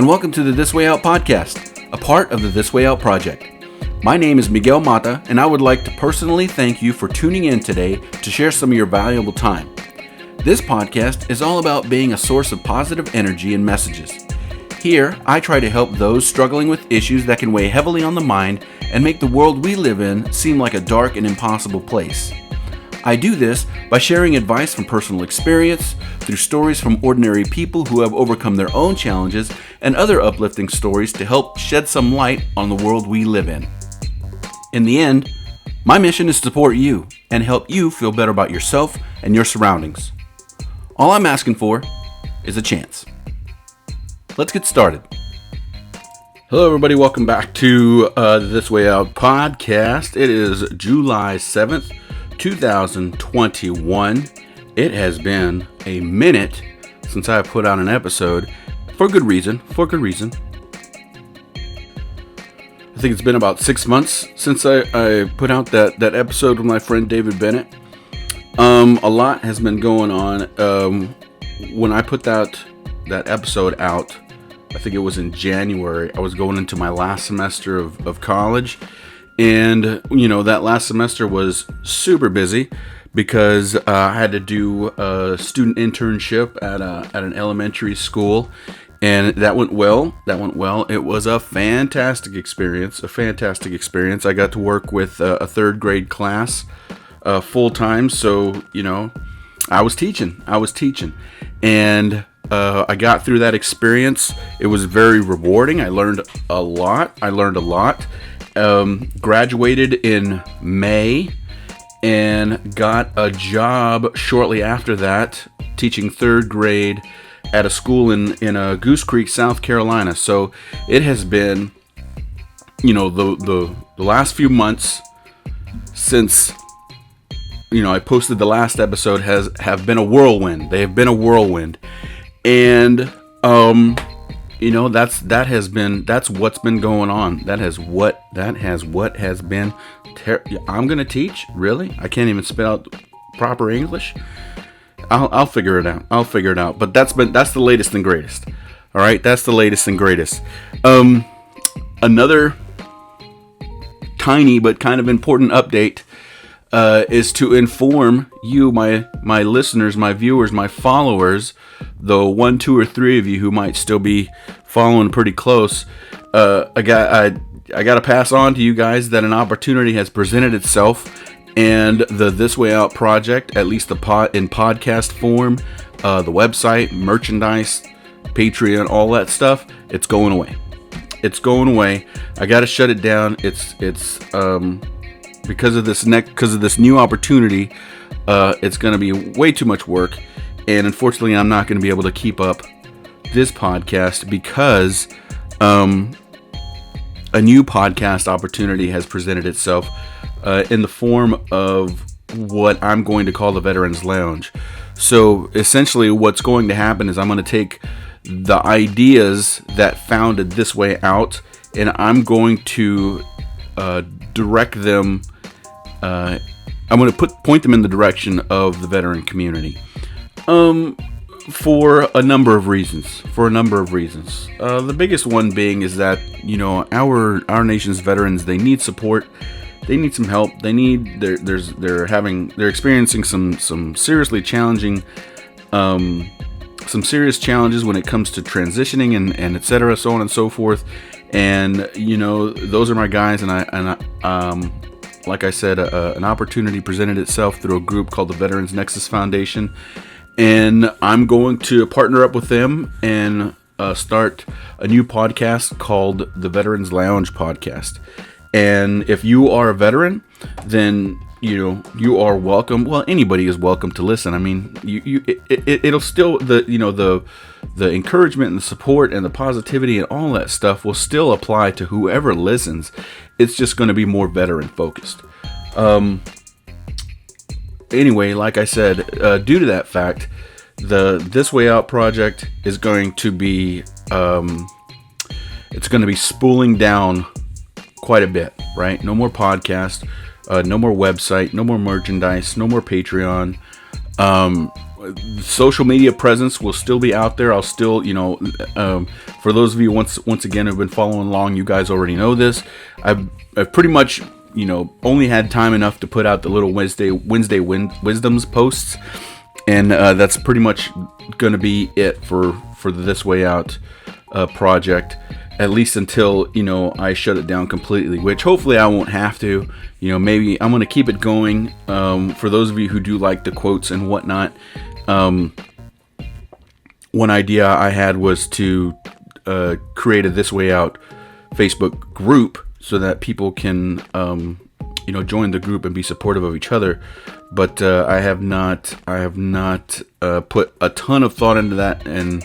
and welcome to the This Way Out podcast, a part of the This Way Out project. My name is Miguel Mata, and I would like to personally thank you for tuning in today to share some of your valuable time. This podcast is all about being a source of positive energy and messages. Here, I try to help those struggling with issues that can weigh heavily on the mind and make the world we live in seem like a dark and impossible place. I do this by sharing advice from personal experience, through stories from ordinary people who have overcome their own challenges, and other uplifting stories to help shed some light on the world we live in. In the end, my mission is to support you and help you feel better about yourself and your surroundings. All I'm asking for is a chance. Let's get started. Hello everybody, welcome back to the This Way Out podcast. It is July 7th, 2021. It has been a minute since I put out an episode, for good reason. I think it's been about 6 months since I put out that episode with my friend David Bennett. A lot has been going on. When I put that episode out, I think it was in January, I was going into my last semester of college. And, that last semester was super busy because I had to do a student internship at an elementary school. And that went well. It was a fantastic experience. I got to work with a third grade class full time. So, I was teaching. And I got through that experience. It was very rewarding. I learned a lot. Graduated in May and got a job shortly after that teaching third grade at a school in Goose Creek, South Carolina. So it has been, the last few months since, I posted the last episode have been a whirlwind. They have been a whirlwind. And, that's what's been going on. I'm going to teach? Really? I can't even spit out proper English. I'll figure it out. But that's the latest and greatest. All right. That's the latest and greatest. Another tiny but kind of important update is to inform you, my listeners, my viewers, my followers, the 1, 2, or 3 of you who might still be following pretty close. I got to pass on to you guys that an opportunity has presented itself, and the This Way Out project, at least in podcast form, the website, merchandise, Patreon, all that stuff, it's going away. I got to shut it down. It's because of this new opportunity. It's going to be way too much work, and unfortunately, I'm not going to be able to keep up this podcast because a new podcast opportunity has presented itself in the form of what I'm going to call the Veterans Lounge. So essentially what's going to happen is I'm going to take the ideas that founded This Way Out, and I'm going to direct them. I'm going to point them in the direction of the veteran community. For a number of reasons. The biggest one being is that, our nation's veterans, they need support. They need some help. They're experiencing some seriously challenging, some serious challenges when it comes to transitioning and etc., so on and so forth. And, those are my guys. And like I said, an opportunity presented itself through a group called the Veterans Nexus Foundation. And I'm going to partner up with them and start a new podcast called the Veterans Lounge podcast. And if you are a veteran, then you are welcome. Well, anybody is welcome to listen. I mean, it'll still the encouragement and the support and the positivity and all that stuff will still apply to whoever listens. It's just going to be more veteran focused. Anyway, like I said, due to that fact, the This Way Out project is going to be it's going to be spooling down quite a bit, right? No more podcast, no more website, no more merchandise, no more Patreon. social media presence will still be out there. I'll still, for those of you once again who've been following along, you guys already know this. I've pretty much, only had time enough to put out the little Wednesday Wisdoms posts, and that's pretty much going to be it for the This Way Out project, at least until I shut it down completely, which hopefully I won't have to. Maybe I'm going to keep it going. For those of you who do like the quotes and whatnot, one idea I had was to create a This Way Out Facebook group so that people can join the group and be supportive of each other. But I have not put a ton of thought into that, and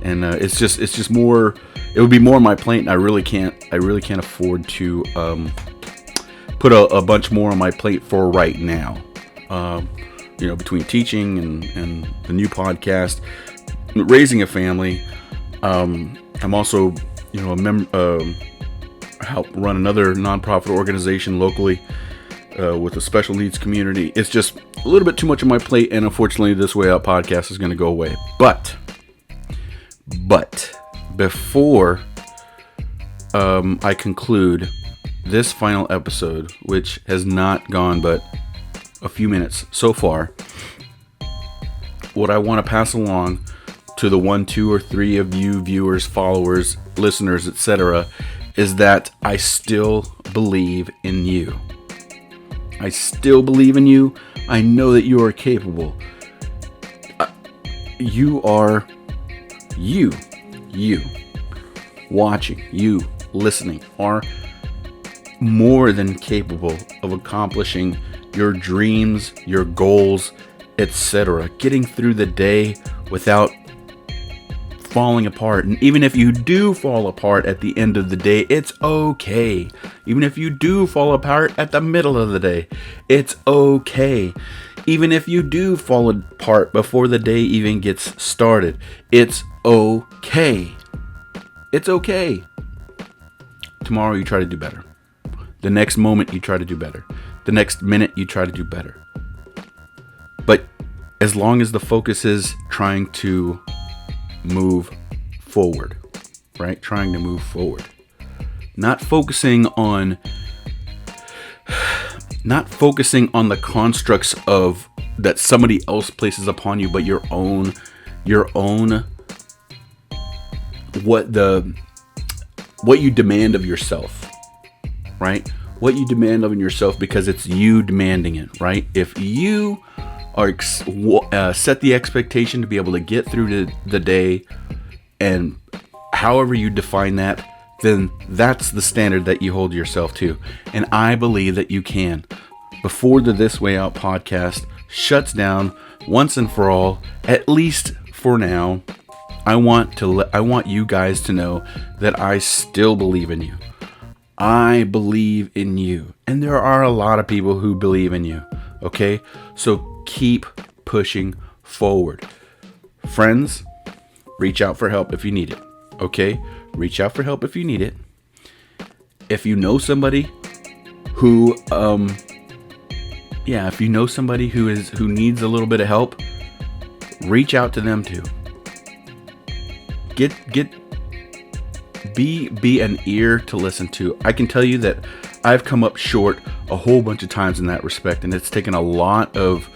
it's just more. It would be more on my plate, and I really can't afford to put a bunch more on my plate for right now. Between teaching and the new podcast, raising a family. I'm also help run another nonprofit organization locally with a special needs community. It's just a little bit too much on my plate, and unfortunately This Way Out podcast is going to go away. But before I conclude this final episode, which has not gone but a few minutes so far, what I want to pass along to the 1, 2, or 3 of you viewers, followers, listeners, etc., is that I still believe in you. I still believe in you. I know that you are capable. You are you watching, you listening are more than capable of accomplishing your dreams, your goals, etc. Getting through the day without falling apart. And even if you do fall apart at the end of the day, it's okay. Even if you do fall apart at the middle of the day, it's okay. Even if you do fall apart before the day even gets started, it's okay. It's okay. Tomorrow you try to do better. The next moment you try to do better. The next minute you try to do better. But as long as the focus is trying to move forward, right? Trying to move forward. Not focusing on the constructs of that somebody else places upon you, but your own what you demand of yourself, right? What you demand of yourself, because it's you demanding it, right? If you are set the expectation to be able to get through the day, and however you define that, then that's the standard that you hold yourself to. And I believe that you can. Before the This Way Out podcast shuts down once and for all, at least for now, I want you guys to know that I still believe in you. I believe in you. And there are a lot of people who believe in you. Okay? So keep pushing forward. Friends, reach out for help if you need it. Okay? Reach out for help if you need it. If you know somebody who if you know somebody who needs a little bit of help, reach out to them too. Be an ear to listen to. I can tell you that I've come up short a whole bunch of times in that respect, and it's taken a lot of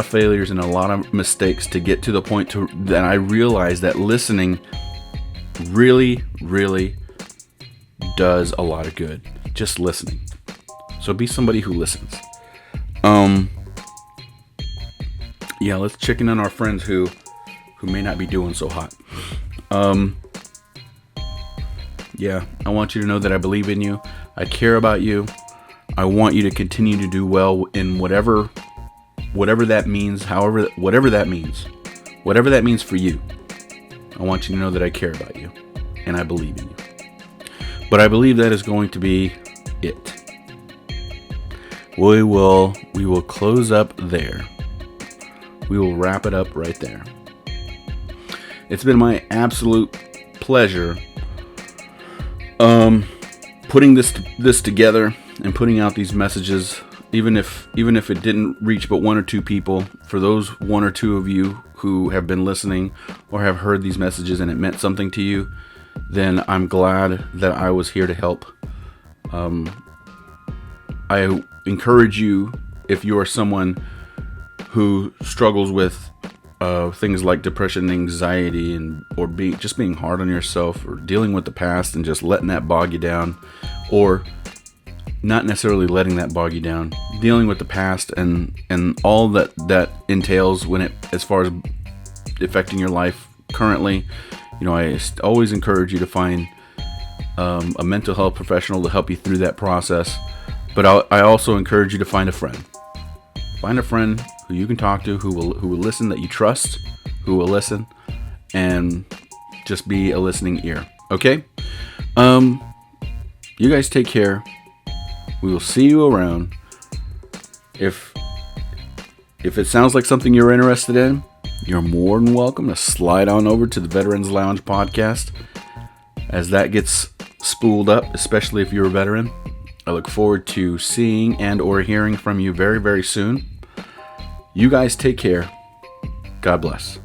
failures and a lot of mistakes to get to the point that I realize that listening really, really does a lot of good. Just listening. So be somebody who listens. Let's chicken on our friends who may not be doing so hot. I want you to know that I believe in you. I care about you. I want you to continue to do well in whatever that means, whatever that means for you. I want you to know that I care about you and I believe in you. But I believe that is going to be it. We will close up there. We will wrap it up right there. It's been my absolute pleasure putting this together and putting out these messages even if it didn't reach but one or two people, for those one or two of you who have been listening or have heard these messages and it meant something to you, then I'm glad that I was here to help. I encourage you, if you are someone who struggles with things like depression, anxiety, or being hard on yourself, or dealing with the past and just letting that bog you down, or not necessarily letting that bog you down, dealing with the past and all that entails as far as affecting your life currently. I always encourage you to find a mental health professional to help you through that process. But I also encourage you to find a friend. Find a friend who you can talk to, who will listen, that you trust, who will listen, and just be a listening ear. Okay? You guys take care. We will see you around. If it sounds like something you're interested in, you're more than welcome to slide on over to the Veterans Lounge podcast as that gets spooled up, especially if you're a veteran. I look forward to seeing and or hearing from you very, very soon. You guys take care. God bless.